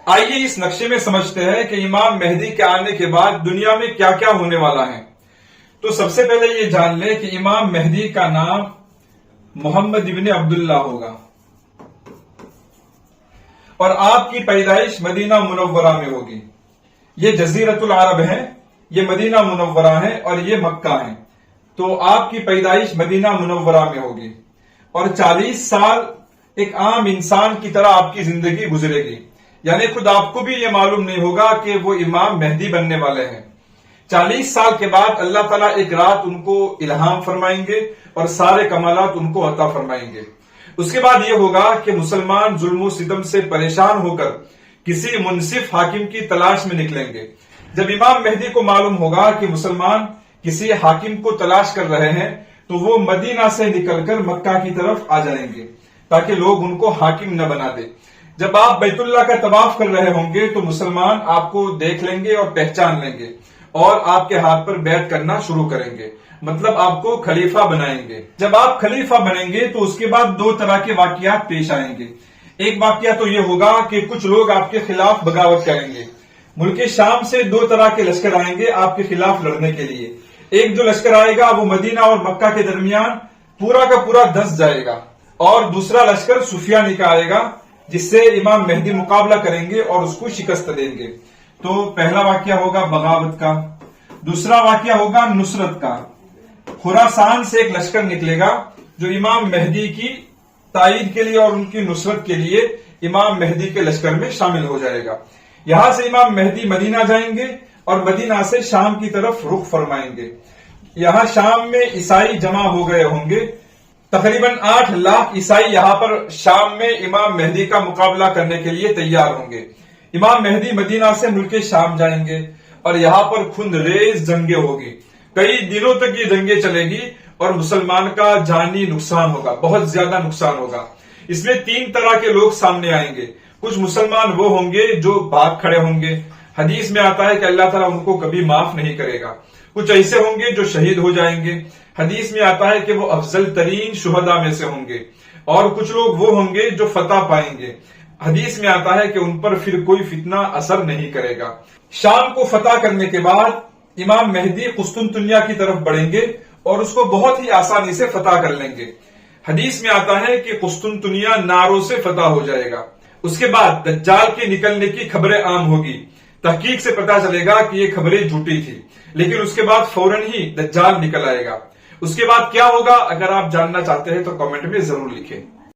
آئیے اس نقشے میں سمجھتے ہیں کہ امام مہدی کے آنے کے بعد دنیا میں کیا کیا ہونے والا ہے۔ تو سب سے پہلے یہ جان لیں کہ امام مہدی کا نام محمد ابن عبداللہ ہوگا اور آپ کی پیدائش مدینہ منورہ میں ہوگی۔ یہ جزیرۃ العرب ہے، یہ مدینہ منورہ ہے اور یہ مکہ ہے، تو آپ کی پیدائش مدینہ منورہ میں ہوگی اور 40 سال ایک عام انسان کی طرح آپ کی زندگی گزرے گی، یعنی خود آپ کو بھی یہ معلوم نہیں ہوگا کہ وہ امام مہدی بننے والے ہیں۔ 40 سال کے بعد اللہ تعالیٰ ایک رات ان کو الہام فرمائیں گے اور سارے کمالات ان کو عطا فرمائیں گے۔ اس کے بعد یہ ہوگا کہ مسلمان ظلم و ستم سے پریشان ہو کر کسی منصف حاکم کی تلاش میں نکلیں گے۔ جب امام مہدی کو معلوم ہوگا کہ مسلمان کسی حاکم کو تلاش کر رہے ہیں تو وہ مدینہ سے نکل کر مکہ کی طرف آ جائیں گے تاکہ لوگ ان کو حاکم نہ بنا دے۔ جب آپ بیت اللہ کا طواف کر رہے ہوں گے تو مسلمان آپ کو دیکھ لیں گے اور پہچان لیں گے اور آپ کے ہاتھ پر بیعت کرنا شروع کریں گے، مطلب آپ کو خلیفہ بنائیں گے۔ جب آپ خلیفہ بنیں گے تو اس کے بعد 2 طرح کے واقعات پیش آئیں گے۔ ایک واقعہ تو یہ ہوگا کہ کچھ لوگ آپ کے خلاف بغاوت کریں گے۔ ملک شام سے 2 طرح کے لشکر آئیں گے آپ کے خلاف لڑنے کے لیے۔ ایک جو لشکر آئے گا وہ مدینہ اور مکہ کے درمیان پورا کا پورا دس جائے گا، اور دوسرا لشکر سفیانی کا آئے گا جس سے امام مہدی مقابلہ کریں گے اور اس کو شکست دیں گے۔ تو پہلا واقعہ ہوگا بغاوت کا، دوسرا واقعہ ہوگا نصرت کا۔ خراسان سے ایک لشکر نکلے گا جو امام مہدی کی تائید کے لیے اور ان کی نصرت کے لیے امام مہدی کے لشکر میں شامل ہو جائے گا۔ یہاں سے امام مہدی مدینہ جائیں گے اور مدینہ سے شام کی طرف رخ فرمائیں گے۔ یہاں شام میں عیسائی جمع ہو گئے ہوں گے، تقریباً 8 لاکھ عیسائی یہاں پر شام میں امام مہدی کا مقابلہ کرنے کے لیے تیار ہوں گے۔ امام مہدی مدینہ سے ملک شام جائیں گے اور یہاں پر خون ریز جنگیں ہوگی، کئی دنوں تک یہ جنگیں چلے گی اور مسلمان کا جانی نقصان ہوگا، بہت زیادہ نقصان ہوگا۔ اس میں 3 طرح کے لوگ سامنے آئیں گے۔ کچھ مسلمان وہ ہوں گے جو بھاگ کھڑے ہوں گے، حدیث میں آتا ہے کہ اللہ تعالیٰ ان کو کبھی معاف نہیں کرے گا۔ کچھ ایسے ہوں گے جو شہید ہو جائیں گے، حدیث میں آتا ہے کہ وہ افضل ترین شہداء میں سے ہوں گے، اور کچھ لوگ وہ ہوں گے جو فتح پائیں گے، حدیث میں آتا ہے کہ ان پر پھر کوئی فتنہ اثر نہیں کرے گا۔ شام کو فتح کرنے کے بعد امام مہدی قسطنطنیہ کی طرف بڑھیں گے اور اس کو بہت ہی آسانی سے فتح کر لیں گے۔ حدیث میں آتا ہے کہ قسطنطنیہ ناروں سے فتح ہو جائے گا۔ اس کے بعد دجال کے نکلنے کی خبریں عام ہوگی، تحقیق سے پتا چلے گا کہ یہ خبریں جھوٹی تھی، لیکن اس کے بعد فوراً ہی دجال نکل آئے گا۔ اس کے بعد کیا ہوگا، اگر آپ جاننا چاہتے ہیں تو کمنٹ میں ضرور لکھیں۔